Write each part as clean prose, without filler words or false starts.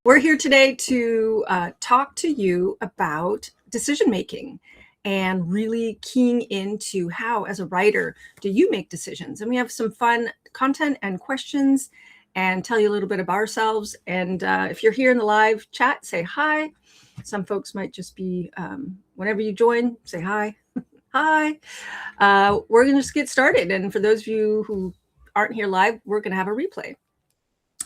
We're here today to talk to you about decision making and really keying into how, as a writer, do you make decisions? And we have some fun content and questions and tell you a little bit about ourselves. And if you're here in the live chat, say hi. Some folks might just be, whenever you join, say hi. Hi. We're going to just get started. And for those of you who aren't here live, we're going to have a replay.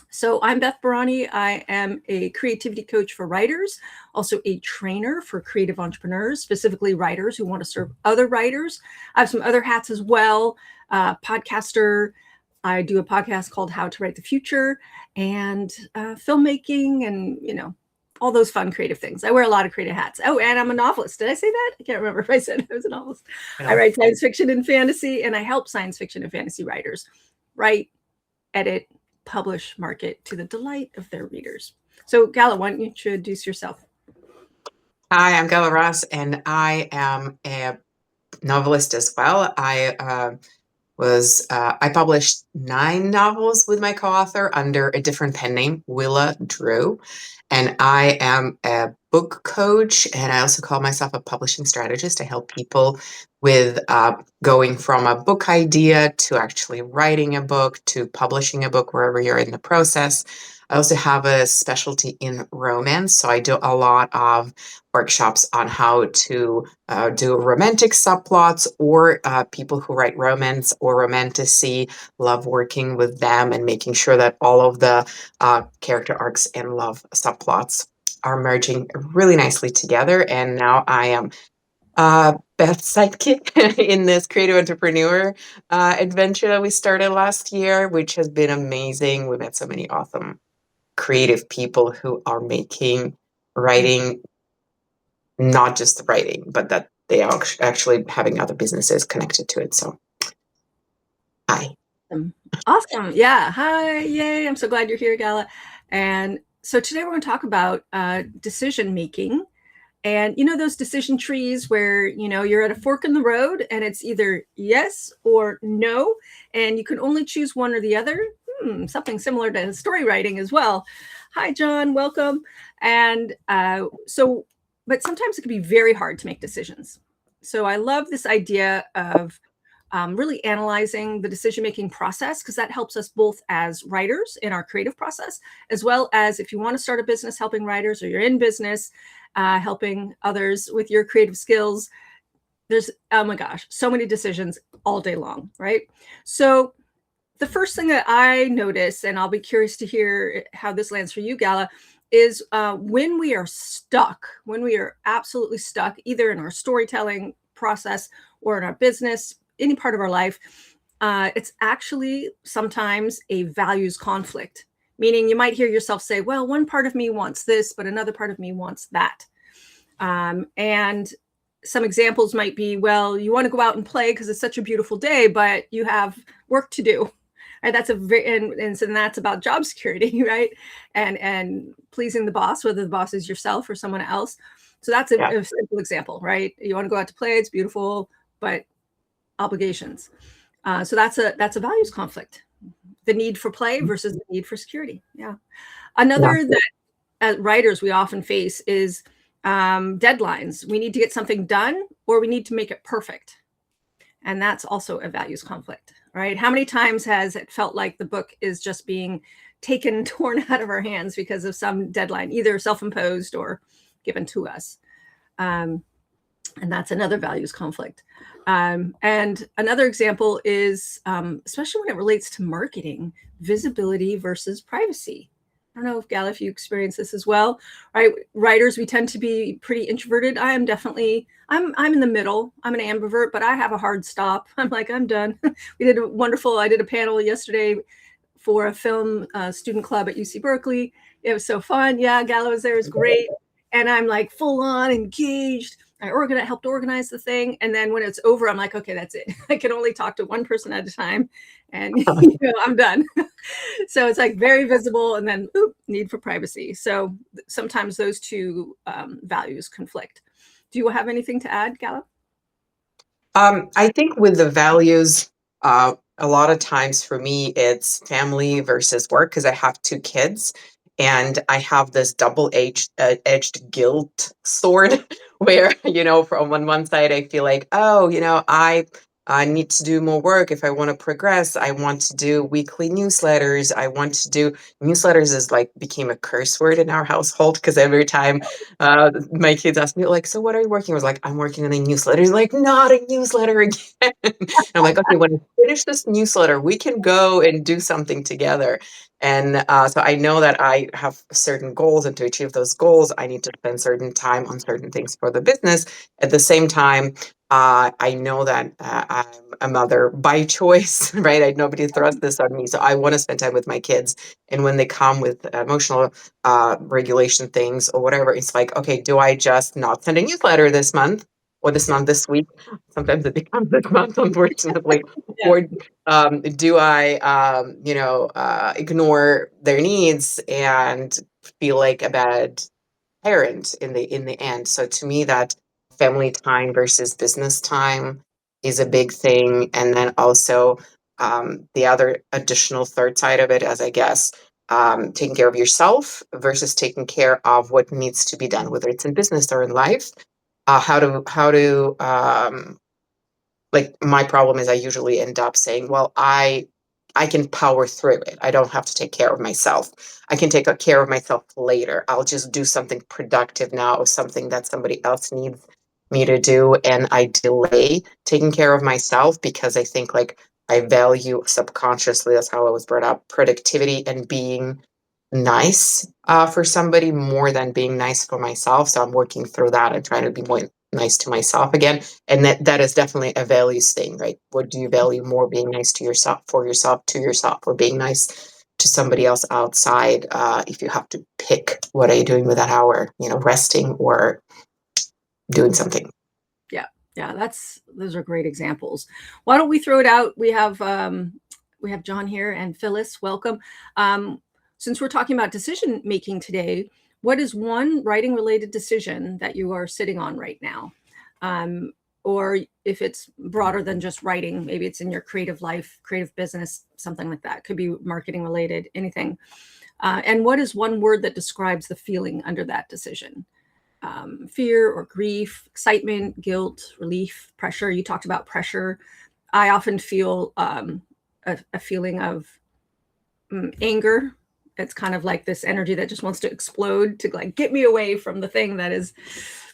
So I'm Beth Barany. I am a creativity coach for writers, also a trainer for creative entrepreneurs, specifically writers who want to serve other writers. I have some other hats as well, podcaster. I do a podcast called How to Write the Future, and filmmaking, and all those fun creative things. I wear a lot of creative hats. Oh, and I'm a novelist. Did I say that? I can't remember if I said I was a novelist. I write science fiction and fantasy, and I help science fiction and fantasy writers write, edit, publish, market to the delight of their readers. So Gala, why don't you introduce yourself? Hi, I'm Gala Ross, and I am a novelist as well. I published 9 novels with my co-author under a different pen name, Willa Drew, and I am a book coach, and I also call myself a publishing strategist. I help people with going from a book idea to actually writing a book to publishing a book wherever you're in the process. I also have a specialty in romance, so I do a lot of workshops on how to do romantic subplots, or people who write romance or romantasy love working with them and making sure that all of the character arcs and love subplots are merging really nicely together. And now I am Beth's sidekick in this creative entrepreneur adventure that we started last year, which has been amazing. We met so many awesome creative people who are making writing not just the writing, but that they are actually having other businesses connected to it. So, hi. Awesome. Yeah. Hi. Yay. I'm so glad you're here, Gala. And so today we're going to talk about decision making. And those decision trees where, you're at a fork in the road and it's either yes or no, and you can only choose one or the other. Something similar to story writing as well. Hi, John. Welcome. And but sometimes it can be very hard to make decisions. So I love this idea of really analyzing the decision-making process, because that helps us both as writers in our creative process, as well as if you want to start a business helping writers, or you're in business helping others with your creative skills. There's, oh my gosh, so many decisions all day long, right? So the first thing that I notice, and I'll be curious to hear how this lands for you, Gala, is when we are stuck, when we are absolutely stuck, either in our storytelling process or in our business, any part of our life, it's actually sometimes a values conflict. Meaning you might hear yourself say, well, one part of me wants this, but another part of me wants that. And some examples might be, well, you want to go out and play because it's such a beautiful day, but you have work to do. And that's and so that's about job security, right? And pleasing the boss, whether the boss is yourself or someone else. So that's a simple example, right? You want to go out to play, it's beautiful, but obligations. So that's a values conflict. The need for play versus the need for security. Yeah. Another that as writers we often face is deadlines. We need to get something done, or we need to make it perfect. And that's also a values conflict, right? How many times has it felt like the book is just being torn out of our hands because of some deadline, either self-imposed or given to us? And that's another values conflict. And another example is, especially when it relates to marketing, visibility versus privacy. I don't know if Gal, if you experience this as well, right? Writers, we tend to be pretty introverted. I am definitely, I'm in the middle. I'm an ambivert, but I have a hard stop. I'm like, I'm done. I did a panel yesterday for a film student club at UC Berkeley. It was so fun. Yeah, Gal was there. It was great. And I'm like full on engaged. I helped organize the thing. And then when it's over, I'm like, okay, that's it. I can only talk to one person at a time, and I'm done. So it's like very visible, and then need for privacy. So sometimes those two values conflict. Do you have anything to add, Gala? I think with the values, a lot of times for me, it's family versus work, because I have 2 kids. And I have this edged guilt sword where, from on one side, I feel like, oh, I need to do more work if I want to progress. I want to do weekly newsletters. I want to do newsletters is like became a curse word in our household because every time my kids ask me, like, so what are you working? I was like, I'm working on a newsletter. He's like, not a newsletter again. And I'm like, okay, when I finish this newsletter, we can go and do something together. And so I know that I have certain goals, and to achieve those goals, I need to spend certain time on certain things for the business. At the same time, I know that I'm a mother by choice, right? Nobody thrust this on me. So I want to spend time with my kids. And when they come with emotional regulation things or whatever, it's like, okay, do I just not send a newsletter this month or this week? Sometimes it becomes this month, unfortunately. Yeah. Or do I, ignore their needs and feel like a bad parent in the end? So to me, that family time versus business time is a big thing. And then also the other additional third side of it, as I guess, taking care of yourself versus taking care of what needs to be done, whether it's in business or in life. How to like my problem is I usually end up saying, well, I can power through it. I don't have to take care of myself. I can take care of myself later. I'll just do something productive now, something that somebody else needs me to do, and I delay taking care of myself because I think like I value subconsciously, that's how I was brought up, productivity and being nice for somebody more than being nice for myself. So I'm working through that and trying to be more nice to myself again. And that is definitely a values thing, right? What do you value more, being nice to yourself, for yourself, to yourself, or being nice to somebody else outside? If you have to pick, what are you doing with that hour? Resting or doing something. Yeah. Yeah. Those are great examples. Why don't we throw it out? We have John here and Phyllis. Welcome. Since we're talking about decision making today, what is one writing related decision that you are sitting on right now? Or if it's broader than just writing, maybe it's in your creative life, creative business, something like that. Could be marketing related, anything. And what is one word that describes the feeling under that decision? Fear or grief, excitement, guilt, relief, pressure. You talked about pressure. I often feel a feeling of anger. It's kind of like this energy that just wants to explode to like get me away from the thing that is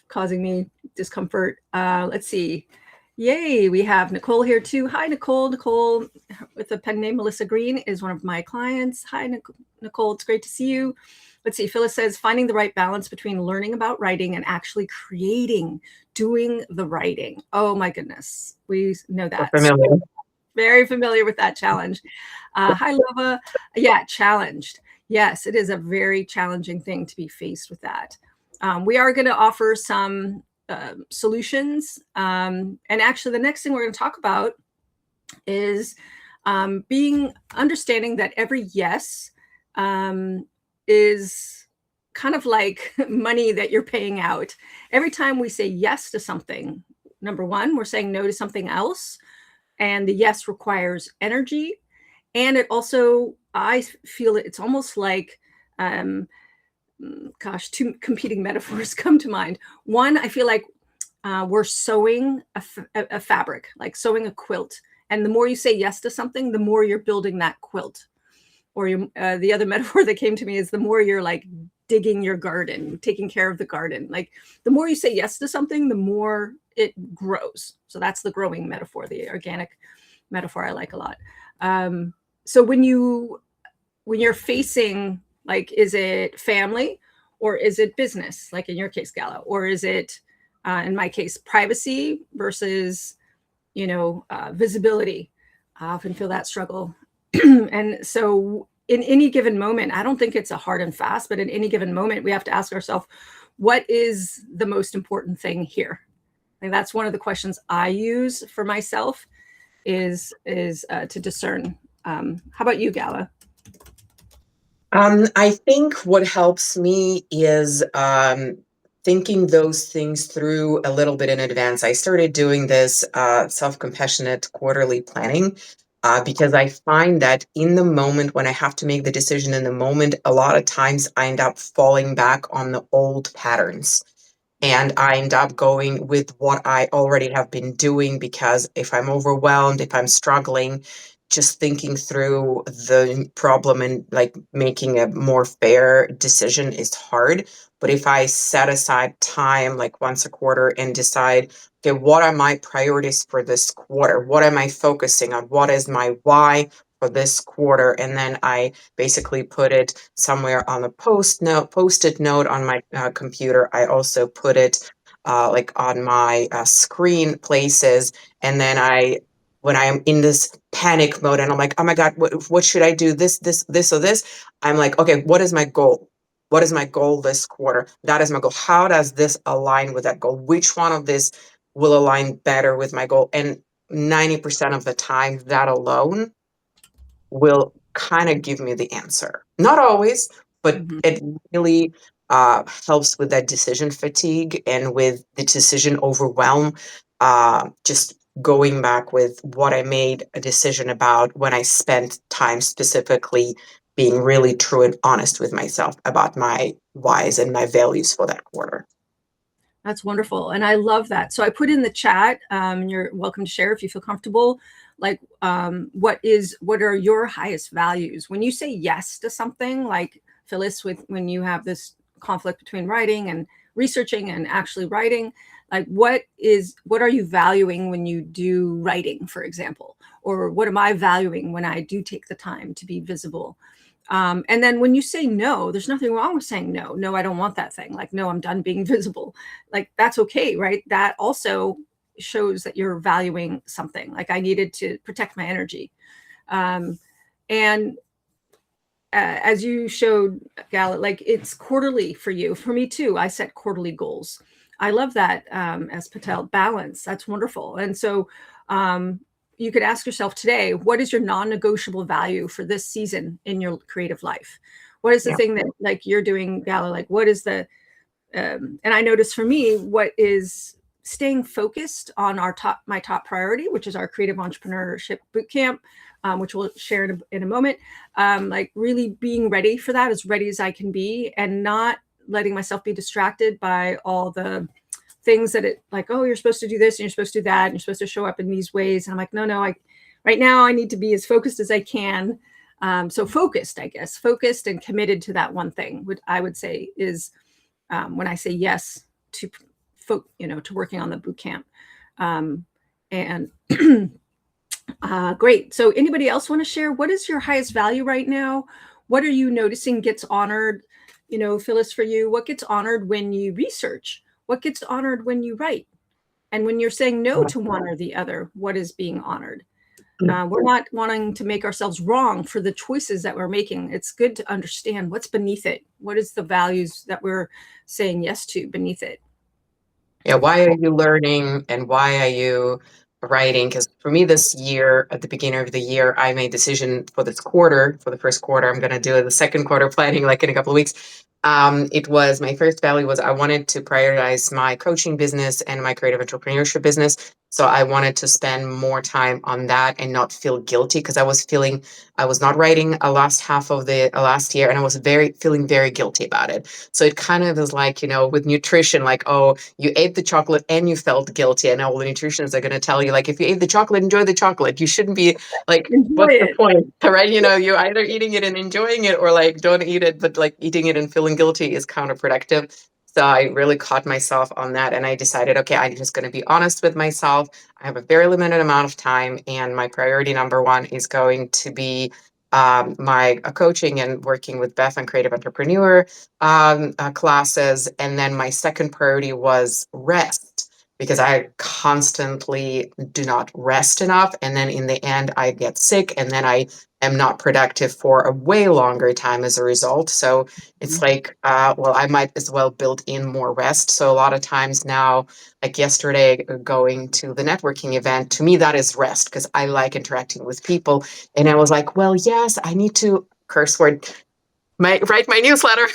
causing me discomfort. Let's see. Yay, we have Nicole here too. Hi, Nicole. Nicole with the pen name Melissa Green is one of my clients. Hi, Nicole. It's great to see you. Let's see. Phyllis says finding the right balance between learning about writing and actually creating, doing the writing. Oh my goodness. We know So that. So familiar. very familiar with that challenge. Hi, Lova. Yeah, challenged. Yes, it is a very challenging thing to be faced with that. We are going to offer some solutions. And actually, the next thing we're going to talk about is understanding that every yes is kind of like money that you're paying out. Every time we say yes to something, number one, we're saying no to something else. And the yes requires energy. And it also, I feel it's almost like, two competing metaphors come to mind. One, I feel like we're sewing a fabric, like sewing a quilt. And the more you say yes to something, the more you're building that quilt. Or the other metaphor that came to me is the more you're like digging your garden, taking care of the garden. Like the more you say yes to something, the more it grows. So that's the growing metaphor, the organic metaphor I like a lot. So when you're facing, like, is it family or is it business? Like in your case, Gala, or is it, in my case, privacy versus, visibility? I often feel that struggle. And so in any given moment, I don't think it's a hard and fast, but in any given moment, we have to ask ourselves, what is the most important thing here? And that's one of the questions I use for myself is to discern. How about you, Gala? I think what helps me is thinking those things through a little bit in advance. I started doing this self-compassionate quarterly planning because I find that in the moment when I have to make the decision in the moment, a lot of times I end up falling back on the old patterns. And I end up going with what I already have been doing because if I'm overwhelmed, if I'm struggling, just thinking through the problem and like making a more fair decision is hard. But if I set aside time like once a quarter and decide, okay, what are my priorities for this quarter? What am I focusing on? What is my why for this quarter? And then I basically put it somewhere on a post-it note on my computer. I also put it like on my screen places, and then when I am in this panic mode and I'm like, oh my God, what should I do? This, or this? I'm like, okay, what is my goal? What is my goal this quarter? That is my goal. How does this align with that goal? Which one of this will align better with my goal? And 90% of the time, that alone will kind of give me the answer. Not always, but Mhm. it really helps with that decision fatigue and with the decision overwhelm. Just going back with what I made a decision about when I spent time specifically being really true and honest with myself about my whys and my values for that quarter. That's wonderful. And I love that. So I put in the chat, and you're welcome to share if you feel comfortable. Like, what are your highest values? When you say yes to something, like Phyllis, with when you have this conflict between writing and researching and actually writing, like what are you valuing when you do writing, for example? Or what am I valuing when I do take the time to be visible? And then when you say no, there's nothing wrong with saying no. No, I don't want that thing. Like, no, I'm done being visible. Like, that's okay, right? That also shows that you're valuing something. Like, I needed to protect my energy. Um, and as you showed, Gallet, like it's quarterly for you. For me too, I set quarterly goals. I love that, as Patel, balance. That's wonderful. And so um, you could ask yourself today, what is your non-negotiable value for this season in your creative life? What is the Yeah. thing that like you're doing, Gala? Like what is the and I noticed for me what is staying focused on my top priority, which is our creative entrepreneurship bootcamp, which we'll share in a moment. Like really being ready for that, as ready as I can be, and not letting myself be distracted by all the things that it like, oh, you're supposed to do this and you're supposed to do that and you're supposed to show up in these ways. And I'm like, no, I right now I need to be as focused as I can. So focused, I guess, focused and committed to that one thing, which I would say is when I say yes to to working on the boot camp. And great. So anybody else want to share? What is your highest value right now? What are you noticing gets honored? Phyllis, for you, what gets honored when you research? What gets honored when you write? And when you're saying no to one or the other, what is being honored? We're not wanting to make ourselves wrong for the choices that we're making. It's good to understand what's beneath it. What is the values that we're saying yes to beneath it? Yeah, why are you learning and why are you writing? Because for me, this year, at the beginning of the year, I made a decision for this quarter, for the first quarter. I'm going to do the second quarter planning like in a couple of weeks. It was my first value was I wanted to prioritize my coaching business and my creative entrepreneurship business. So I wanted to spend more time on that and not feel guilty because I was feeling I was not writing a last half of the last year and I was feeling very guilty about it. So it kind of is like, with nutrition, like, oh, you ate the chocolate and you felt guilty. And all the nutritionists are going to tell you, like, if you ate the chocolate, enjoy the chocolate. You shouldn't be like, Enjoy what's the it. point? Right? You're either eating it and enjoying it or like don't eat it, but like eating it and feeling guilty is counterproductive. So I really caught myself on that and I decided, okay, I'm just going to be honest with myself. I have a very limited amount of time, and my priority number one is going to be my coaching and working with Beth on creative entrepreneur classes. And then my second priority was rest because I constantly do not rest enough. And then in the end, I get sick and then I am not productive for a way longer time as a result. So it's like, well, I might as well build in more rest. So a lot of times now, like yesterday, going to the networking event, to me, that is rest because I like interacting with people. And I was like, well, yes, I need to curse word write my newsletter.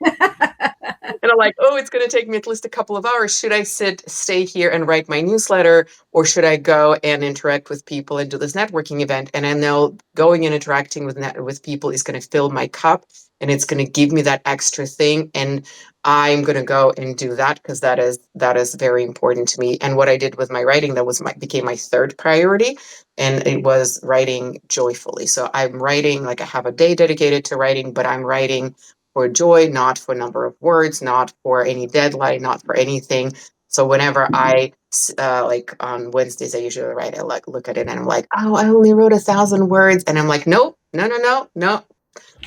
And of like, oh, it's going to take me at least a couple of hours. Should I stay here and write my newsletter, or should I go and interact with people and do this networking event? And I know going and interacting with people is going to fill my cup, and it's going to give me that extra thing. And I'm going to go and do that because that is very important to me. And what I did with my writing, that became my third priority, and it was writing joyfully. So I'm writing, like I have a day dedicated to writing, but I'm writing for joy, not for number of words, not for any deadline, not for anything. So whenever like on Wednesdays, I usually write, I like look at it and I'm like, oh, I only wrote 1,000 words. And I'm like, nope, no, no, no, no,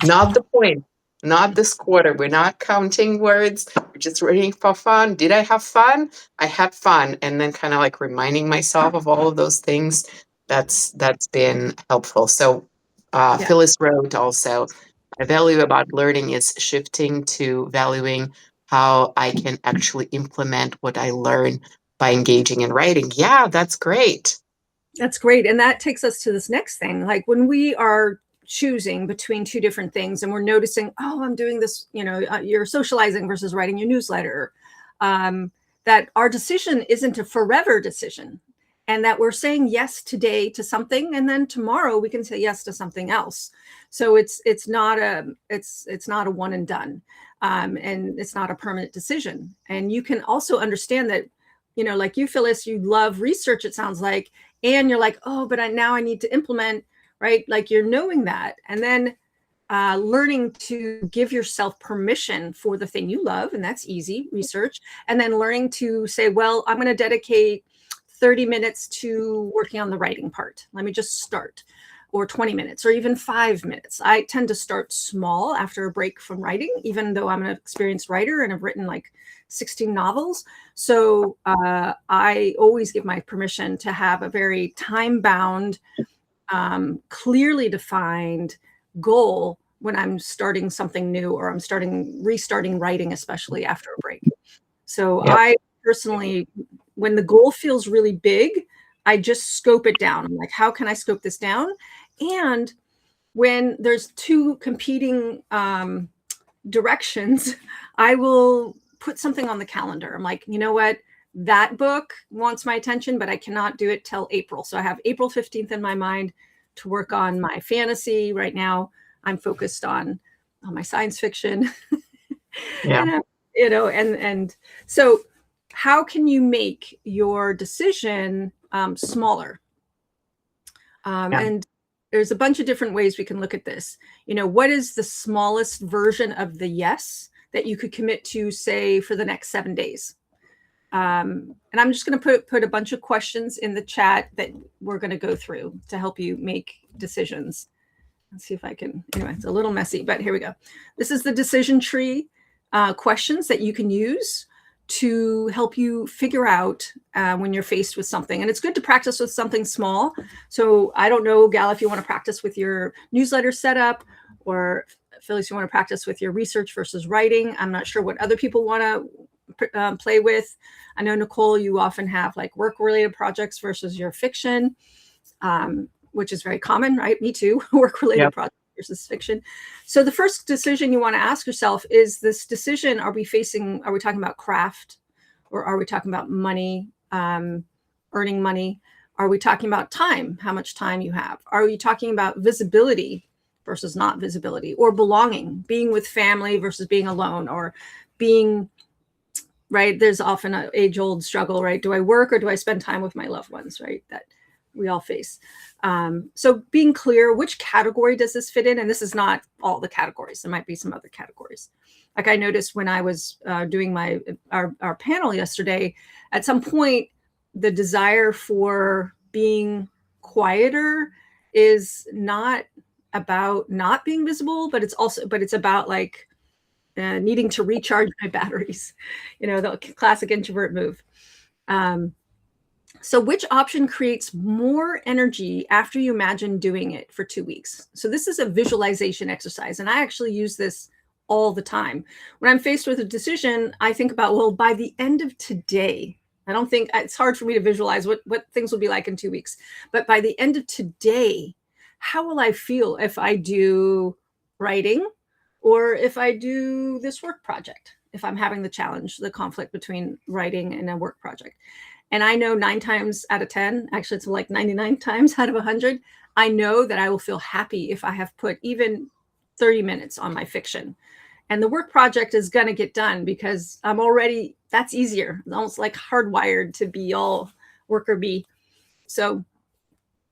not the point. Not this quarter. We're not counting words. We're just reading for fun. Did I have fun? I had fun. And then kind of like reminding myself of all of those things. That's been helpful. So Yeah. Phyllis wrote also, my value about learning is shifting to valuing how I can actually implement what I learn by engaging in writing. Yeah, that's great. That's great. And that takes us to this next thing. Like when we are choosing between two different things and we're noticing, oh, I'm doing this, you're socializing versus writing your newsletter, that our decision isn't a forever decision, and that we're saying yes today to something, and then tomorrow we can say yes to something else. So it's not a one and done, and it's not a permanent decision. And you can also understand that, like you, Phyllis, you love research, it sounds like, and you're like, oh, but now I need to implement, right? Like you're knowing that, and then learning to give yourself permission for the thing you love, and that's easy, research, and then learning to say, well, I'm going to dedicate 30 minutes to working on the writing part. Let me just start, or 20 minutes, or even 5 minutes. I tend to start small after a break from writing, even though I'm an experienced writer and I've written like 16 novels. So I always give my permission to have a very time-bound, clearly defined goal when I'm starting something new, or I'm restarting writing, especially after a break. So Yep. I personally, when the goal feels really big, I just scope it down. I'm like, how can I scope this down? And when there's two competing directions, I will put something on the calendar. I'm like, you know what? That book wants my attention, but I cannot do it till April. So I have April 15th in my mind to work on my fantasy. Right now, I'm focused on my science fiction. Yeah. And and so how can you make your decision smaller? Yeah. And there's a bunch of different ways we can look at this. What is the smallest version of the yes that you could commit to, say, for the next 7 days? And I'm just going to put a bunch of questions in the chat that we're going to go through to help you make decisions. Let's see if I can. Anyway, it's a little messy, but here we go. This is the decision tree questions that you can use to help you figure out when you're faced with something. And it's good to practice with something small. So I don't know, Gal, if you want to practice with your newsletter setup, or Phyllis, you want to practice with your research versus writing. I'm not sure what other people want to play with. I know, Nicole, you often have like work-related projects versus your fiction, which is very common, right? Me too, work-related projects versus fiction. So the first decision you want to ask yourself is, this decision, are we talking about craft, or are we talking about money, earning money? Are we talking about time, how much time you have? Are we talking about visibility versus not visibility, or belonging, being with family versus being alone, or being, right? There's often an age-old struggle, right? Do I work or do I spend time with my loved ones, right? That we all face. So being clear, which category does this fit in? And this is not all the categories. There might be some other categories. Like I noticed when I was doing our panel yesterday, at some point, the desire for being quieter is not about not being visible, but it's about like needing to recharge my batteries, the classic introvert move. So which option creates more energy after you imagine doing it for 2 weeks? So this is a visualization exercise, and I actually use this all the time. When I'm faced with a decision, I think about, well, by the end of today, I don't think it's hard for me to visualize what things will be like in 2 weeks, but by the end of today, how will I feel if I do writing, or if I do this work project? if I'm having the challenge, the conflict between writing and a work project. And I know 9 times out of 10, actually it's like 99 times out of 100, I know that I will feel happy if I have put even 30 minutes on my fiction. And the work project is going to get done because I'm already, that's easier. It's almost like hardwired to be all worker bee. So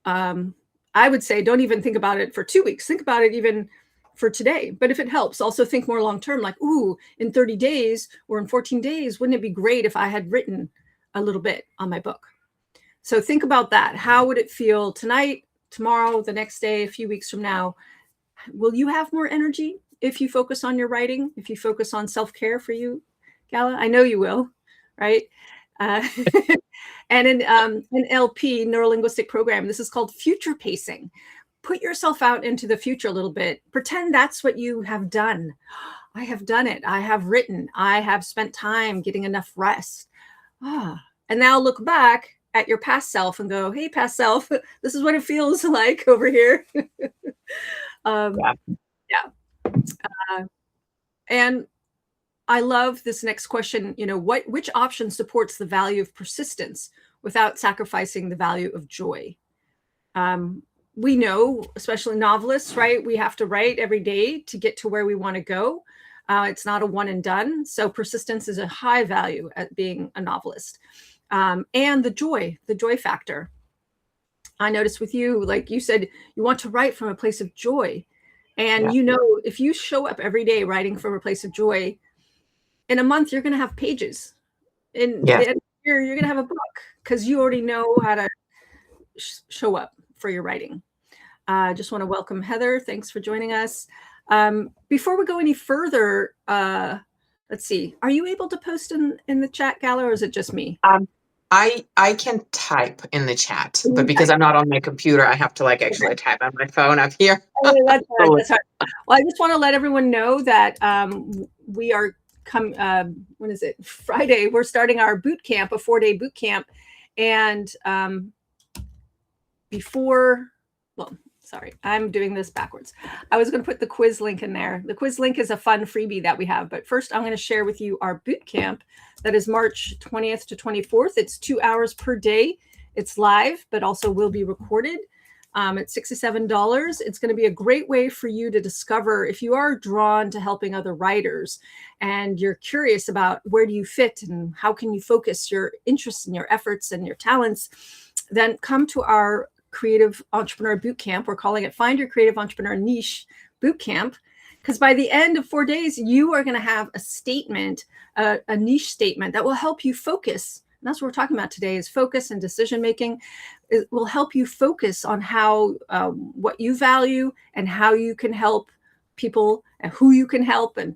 I would say don't even think about it for 2 weeks. Think about it even for today. But if it helps, also think more long term, like, ooh, in 30 days or in 14 days, wouldn't it be great if I had written a little bit on my book? So think about that. How would it feel tonight, tomorrow, the next day, a few weeks from now? Will you have more energy if you focus on your writing, if you focus on self-care for you, Gala? I know you will, right? Uh, and in NLP, neuro-linguistic programming, this is called future pacing. Put yourself out into the future a little bit. Pretend that's what you have done. I have done it. I have written. I have spent time getting enough rest. And now look back at your past self and go, hey, past self, this is what it feels like over here. Yeah. And I love this next question. Which option supports the value of persistence without sacrificing the value of joy? We know, especially novelists, right? We have to write every day to get to where we want to go. It's not a one and done. So persistence is a high value at being a novelist. And the joy factor. I noticed with you, like you said, you want to write from a place of joy. And if you show up every day writing from a place of joy, in a month, you're going to have pages. In the end of the year, you're going to have a book because you already know how to show up for your writing. I just want to welcome Heather. Thanks for joining us. Before we go any further, let's see. Are you able to post in the chat, Gala, or is it just me? I can type in the chat, but because I'm not on my computer, I have to actually type on my phone up here. Oh, that's hard. Well, I just want to let everyone know that we are when is it? Friday. We're starting our boot camp, a 4-day boot camp. And sorry, I'm doing this backwards. I was going to put the quiz link in there. The quiz link is a fun freebie that we have. But first, I'm going to share with you our boot camp that is March 20th to 24th. It's 2 hours per day. It's live, but also will be recorded. It's $67. It's going to be a great way for you to discover if you are drawn to helping other writers and you're curious about where do you fit and how can you focus your interests and your efforts and your talents, then come to our Creative Entrepreneur Bootcamp. We're calling it Find Your Creative Entrepreneur Niche Bootcamp, because by the end of 4 days, you are going to have a statement, a niche statement that will help you focus. And that's what we're talking about today is focus and decision making. It will help you focus on how what you value and how you can help people and who you can help. And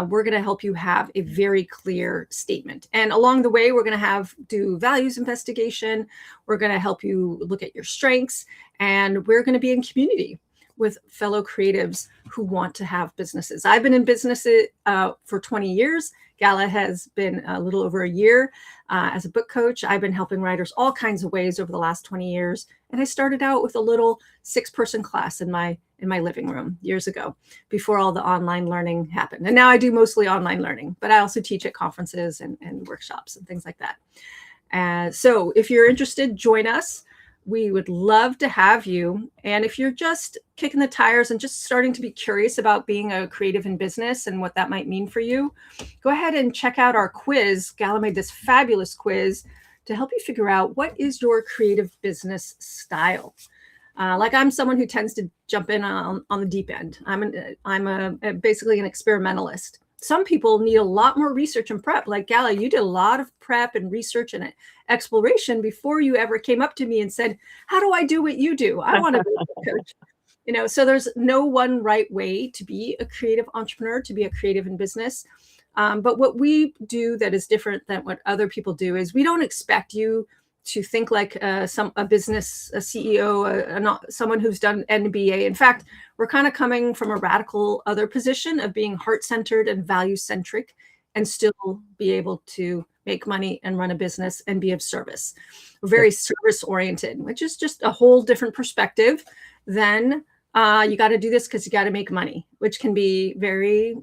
we're going to help you have a very clear statement. And along the way, we're going to do values investigation. We're going to help you look at your strengths. And we're going to be in community with fellow creatives who want to have businesses. I've been in business for 20 years. Gala has been a little over a year as a book coach. I've been helping writers all kinds of ways over the last 20 years. And I started out with a little 6-person class in my living room years ago before all the online learning happened. And now I do mostly online learning, but I also teach at conferences and workshops and things like that. So if you're interested, join us. We would love to have you. And if you're just kicking the tires and just starting to be curious about being a creative in business and what that might mean for you, go ahead and check out our quiz. Gala made this fabulous quiz to help you figure out what is your creative business style. I'm someone who tends to jump in on the deep end. I'm basically an experimentalist. Some people need a lot more research and prep. Like Gala, you did a lot of prep and research and exploration before you ever came up to me and said, how do I do what you do? I want to be a coach. So there's no one right way to be a creative entrepreneur, to be a creative in business. But what we do that is different than what other people do is we don't expect you to think like a business, a CEO, someone who's done MBA. In fact, we're kind of coming from a radical other position of being heart-centered and value-centric and still be able to make money and run a business and be of service. We're very service-oriented, which is just a whole different perspective than you got to do this because you got to make money, which can be very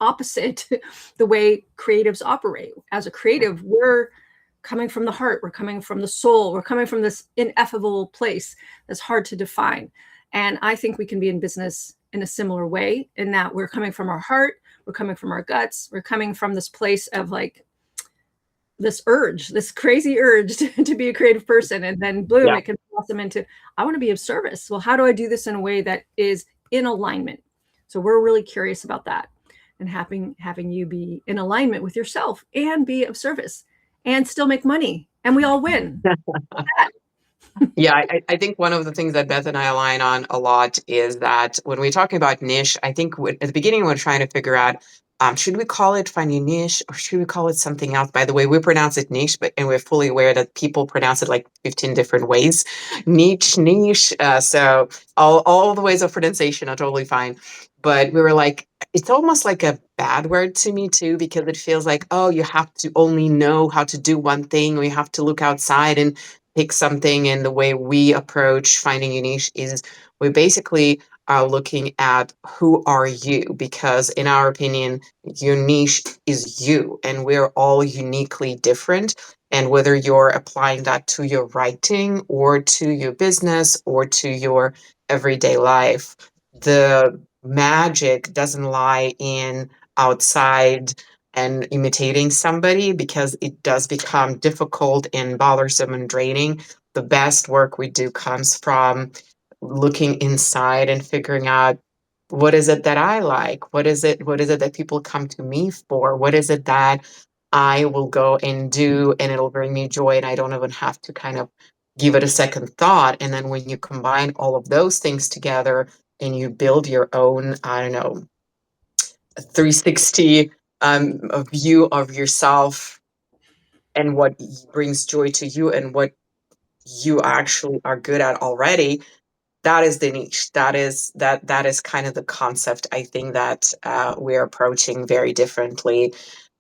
opposite the way creatives operate. As a creative, we're coming from the heart, we're coming from the soul, we're coming from this ineffable place that's hard to define. And I think we can be in business in a similar way, in that we're coming from our heart, we're coming from our guts, we're coming from this place of like this urge, this crazy urge to be a creative person. And then bloom, Yeah. it can blossom into, I want to be of service. Well, how do I do this in a way that is in alignment? So we're really curious about that, and having you be in alignment with yourself and be of service and still make money. And we all win. Yeah, I think one of the things that Beth and I align on a lot is that when we're talking about niche, I think at the beginning we're trying to figure out, should we call it finding niche or should we call it something else? By the way, we pronounce it niche, and we're fully aware that people pronounce it like 15 different ways. Niche. So all the ways of pronunciation are totally fine. But we were like, it's almost like a bad word to me too, because it feels like, oh, you have to only know how to do one thing, or you have to look outside and pick something. And the way we approach finding your niche is we basically are looking at who are you, because in our opinion your niche is you, and we're all uniquely different. And whether you're applying that to your writing or to your business or to your everyday life, the magic doesn't lie in outside and imitating somebody, because it does become difficult and bothersome and draining. The best work we do comes from looking inside and figuring out, what is it that I like? What is it that people come to me for? What is it that I will go and do and it'll bring me joy and I don't even have to kind of give it a second thought? And then when you combine all of those things together and you build your own, I don't know, 360 a view of yourself and what brings joy to you and what you actually are good at already, that is the niche. That is kind of the concept. I think that we're approaching very differently,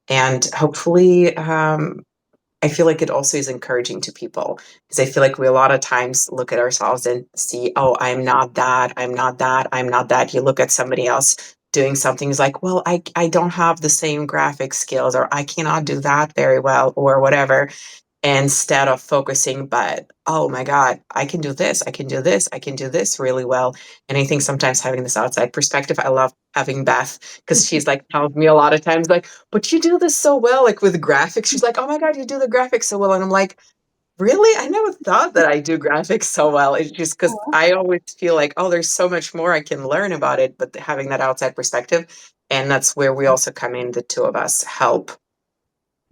and hopefully I feel like it also is encouraging to people, because I feel like we a lot of times look at ourselves and see, oh, I'm not that, I'm not that, I'm not that. You look at somebody else doing something, is like, well, I don't have the same graphic skills, or I cannot do that very well, or whatever. Instead of focusing, but oh my God, I can do this, I can do this, I can do this really well. And I think sometimes having this outside perspective, I love having Beth, because she's like tells me a lot of times, like, but you do this so well, like with graphics. She's like, oh my God, you do the graphics so well. And I'm like, really? I never thought that I do graphics so well. It's just because I always feel like, oh, there's so much more I can learn about it, but having that outside perspective. And that's where we also come in, the two of us help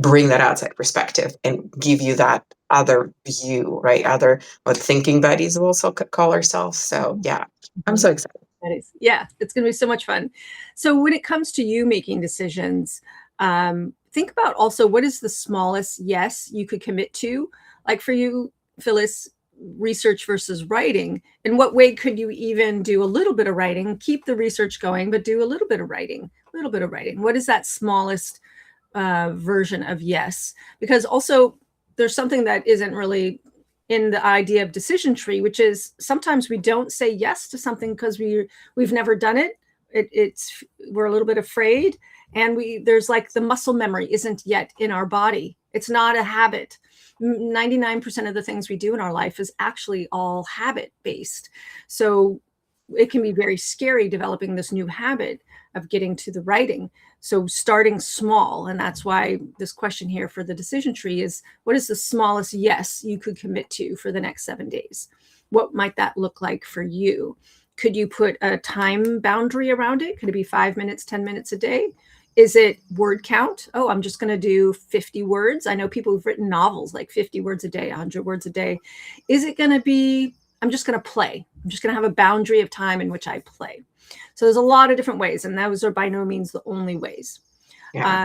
bring that outside perspective and give you that other view, right? Other, what thinking buddies will also call ourselves. So yeah, I'm Mhm. so excited. That is, yeah, it's going to be so much fun. So when it comes to you making decisions, think about also, what is the smallest yes you could commit to? Like for you, Phyllis, research versus writing. In what way could you even do a little bit of writing, keep the research going, but do a little bit of writing, a little bit of writing? What is that smallest version of yes? Because also there's something that isn't really in the idea of decision tree, which is sometimes we don't say yes to something because we've never done it. It's we're a little bit afraid, and there's like the muscle memory isn't yet in our body. It's not a habit. 99% of the things we do in our life is actually all habit based. So it can be very scary developing this new habit of getting to the writing. So starting small, and that's why this question here for the decision tree is, what is the smallest yes you could commit to for the next 7 days? What might that look like for you? Could you put a time boundary around it? Could it be 5 minutes, 10 minutes a day? Is it word count? Oh, I'm just going to do 50 words. I know people who've written novels like 50 words a day, 100 words a day. Is it going to be, I'm just going to play? I'm just going to have a boundary of time in which I play. So there's a lot of different ways, and those are by no means the only ways. Yeah.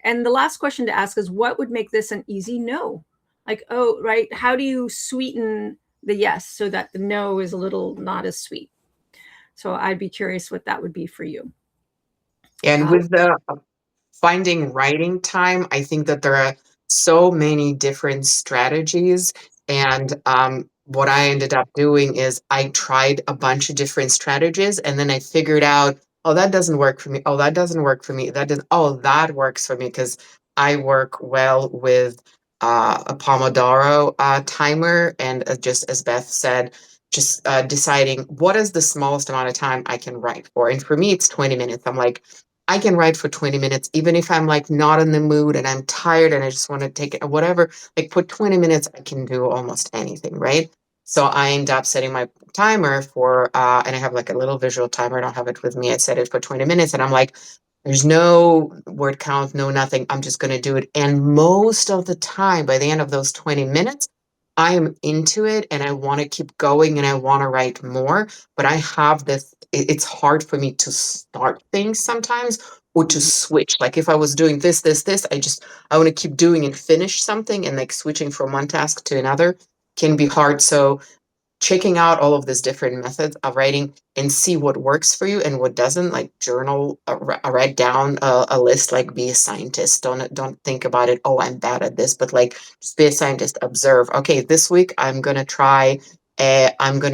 And the last question to ask is, what would make this an easy no? Like, oh, right. How do you sweeten the yes so that the no is a little not as sweet? So I'd be curious what that would be for you. And with the finding writing time, I think that there are so many different strategies. And what I ended up doing is I tried a bunch of different strategies, and then I figured out oh, that doesn't work for me. Oh, that doesn't work for me. That doesn't, oh, that works for me because I work well with a Pomodoro timer. And just as Beth said, just deciding what is the smallest amount of time I can write for. And for me, it's 20 minutes. I'm like, I can write for 20 minutes, even if I'm like not in the mood and I'm tired and I just want to take it, whatever. Like for 20 minutes, I can do almost anything, right? So I end up setting my timer for, and I have like a little visual timer. I don't have it with me. I set it for 20 minutes and I'm like, there's no word count, no nothing. I'm just going to do it. And most of the time, by the end of those 20 minutes, I am into it and I want to keep going and I want to write more. But I have this, it's hard for me to start things sometimes or to Mhm. switch. Like if I was doing this, I want to keep doing and finish something and like switching from one task to another can be hard. So checking out all of these different methods of writing and see what works for you and what doesn't, like journal, write down a list, like be a scientist. Don't think about it, oh, I'm bad at this, but like just be a scientist, observe, okay, this week I'm gonna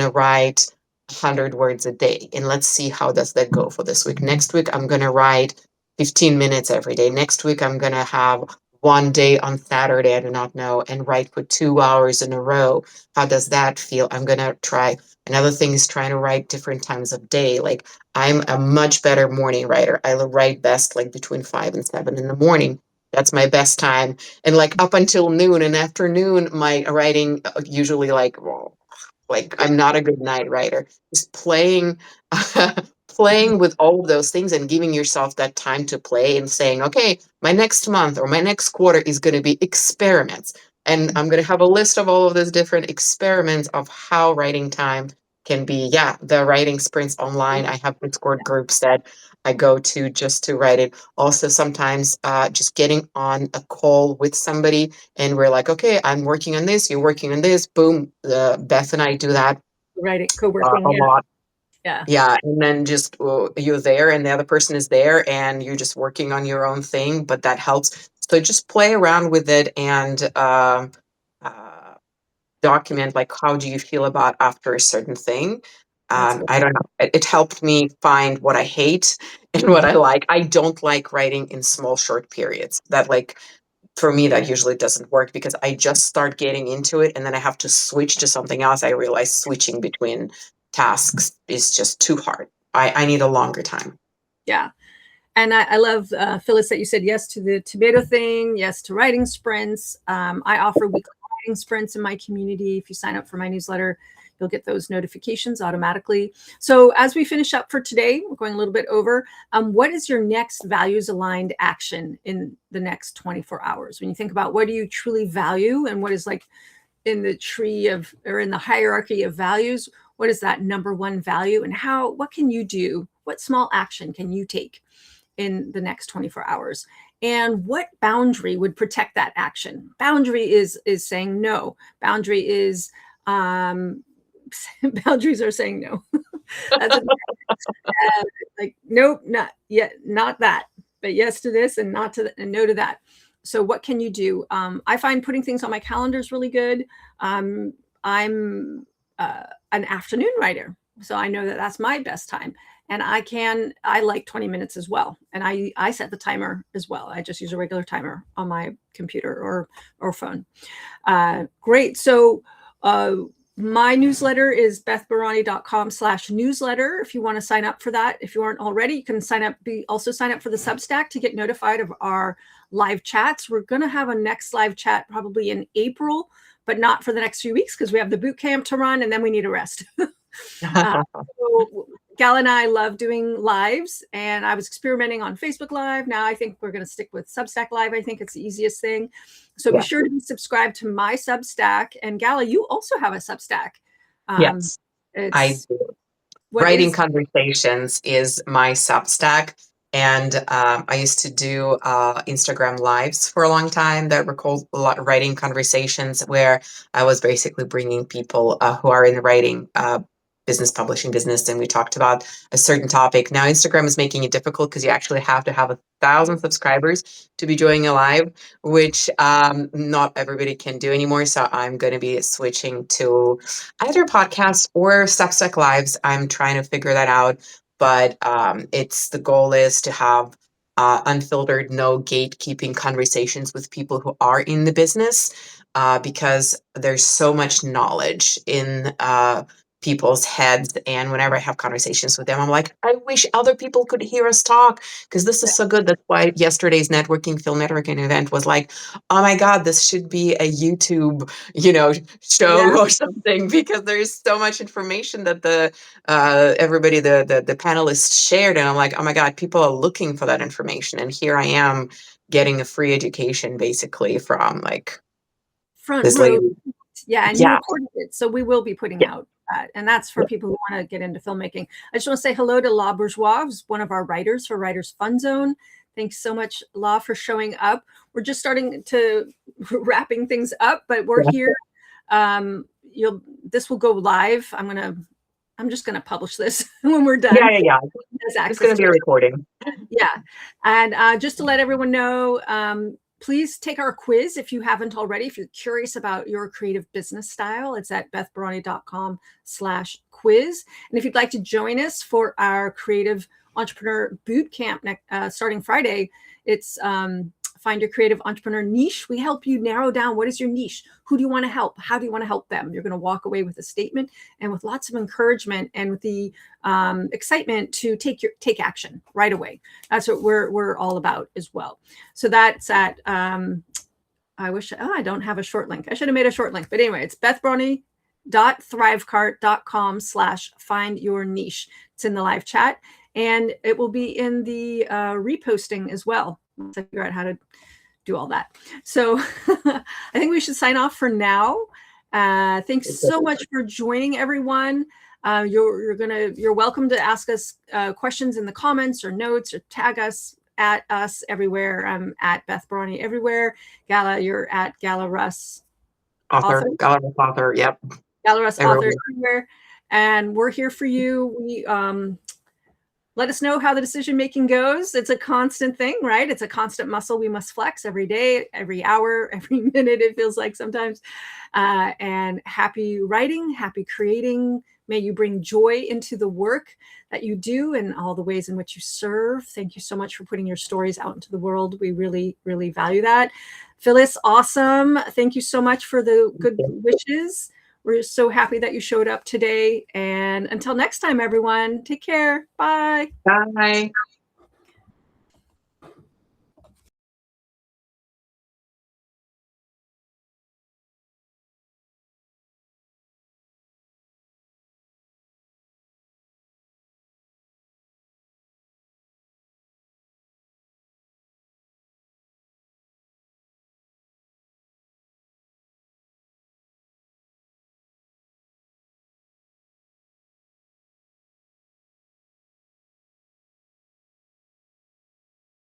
write 100 words a day and let's see how does that go for this week. Next week I'm gonna write 15 minutes every day. Next week I'm gonna have one day on Saturday, I do not know, and write for 2 hours in a row. How does that feel? I'm gonna try. Another thing is trying to write different times of day. Like I'm a much better morning writer. I write best like between 5 and 7 in the morning. That's my best time. And like up until noon and afternoon, my writing usually like I'm not a good night writer. Just playing playing with all of those things and giving yourself that time to play and saying, okay, my next month or my next quarter is going to be experiments. And I'm going to have a list of all of those different experiments of how writing time can be. Yeah, the writing sprints online. I have Discord groups that I go to just to write it. Also, sometimes just getting on a call with somebody and we're like, okay, I'm working on this, you're working on this. Boom. Beth and I do that Right, a co-working. Yeah, lot. yeah, Yeah, and then just you're there and the other person is there and you're just working on your own thing, but that helps. So just play around with it and uh, document like how do you feel about after a certain thing. that's right. I don't know. It helped me find what I hate and what I like. I don't like writing in small, short periods. That like for me, that usually doesn't work because I just start getting into it and then I have to switch to something else. I realize switching between tasks is just too hard. I need a longer time. Yeah. And I love, Phyllis, that you said yes to the tomato thing, yes to writing sprints. I offer weekly writing sprints in my community. If you sign up for my newsletter, you'll get those notifications automatically. So as we finish up for today, we're going a little bit over. What is your next values aligned action in the next 24 hours? When you think about what do you truly value and what is like in the tree of, or in the hierarchy of values, what is that number one value and what can you do? What small action can you take in the next 24 hours? And what boundary would protect that action? Boundary is saying no. Boundary is boundaries are saying no. That's a, like nope, not yet, not that, but yes to this and not to and no to that. So what can you do? I find putting things on my calendar is really good. I'm an afternoon writer, so I know that that's my best time. And I like 20 minutes as well. And I set the timer as well. I just use a regular timer on my computer or phone. Great. So my newsletter is bethbarany.com/newsletter. If you want to sign up for that, if you aren't already, you can also sign up for the Substack to get notified of our live chats. We're going to have a next live chat probably in April, but not for the next few weeks because we have the boot camp to run and then we need a rest. So Gal and I love doing lives, and I was experimenting on Facebook Live. Now I think we're going to stick with Substack Live. I think it's the easiest thing. So be Yeah. sure to be subscribed to my Substack. And Gala, you also have a Substack. Yes, I It's do. what Writing is Conversations is my Substack. And I used to do Instagram lives for a long time that were called Writing Conversations, where I was basically bringing people who are in the writing business, publishing business, and we talked about a certain topic. Now, Instagram is making it difficult because you actually have to have 1,000 subscribers to be joining a live, which not everybody can do anymore. So I'm going to be switching to either podcasts or Substack lives. I'm trying to figure that out. but the goal is to have unfiltered, no gatekeeping conversations with people who are in the business, because there's so much knowledge in people's heads. And whenever I have conversations with them, I'm like, I wish other people could hear us talk because this is so good. That's why yesterday's film networking event was like, oh my God, this should be a YouTube, Yeah. show or something, because there's so much information that everybody, the panelists shared. And I'm like, oh my God, people are looking for that information. And here I am getting a free education basically from like Front this row. lady. Yeah, and you Yeah. recorded it, so we will be putting Yeah. out that, and that's for Yeah. people who want to get into filmmaking. I just want to say hello to La Bourgeois, who's one of our writers for Writers Fun Zone. Thanks so much, La, for showing up. We're just starting to wrapping things up, but we're here. This will go live. I'm just gonna publish this when we're done. Yeah. It's going to be a recording. Yeah, and just to let everyone know, please take our quiz if you haven't already. If you're curious about your creative business style, it's at bethbarany.com/quiz. And if you'd like to join us for our creative entrepreneur boot camp starting Friday, it's find your creative entrepreneur niche. We help you narrow down what is your niche, who do you want to help, how do you want to help them. You're going to walk away with a statement and with lots of encouragement and with the excitement to take action right away. That's what we're all about as well. So that's at I don't have a short link. I should have made a short link, but anyway, it's bethbarany.thrivecart.com/find your niche. It's in the live chat, and it will be in the reposting as well once I figure out how to do all that. So I think we should sign off for now. Thanks so much for joining, everyone. You're welcome to ask us questions in the comments or notes, or tag us at us everywhere. I'm at Beth Barany everywhere. Gala, you're at Gala Russ Author. Yep. Gala Russ Everywhere. author everywhere. And we're here for you. We let us know how the decision making goes. It's a constant thing, right? It's a constant muscle we must flex every day, every hour, every minute, it feels like sometimes. And happy writing, happy creating. May you bring joy into the work that you do and all the ways in which you serve. Thank you so much for putting your stories out into the world. We really, really value that. Phyllis, awesome. Thank you so much for the good wishes. We're so happy that you showed up today. And until next time, everyone, take care. Bye. Bye.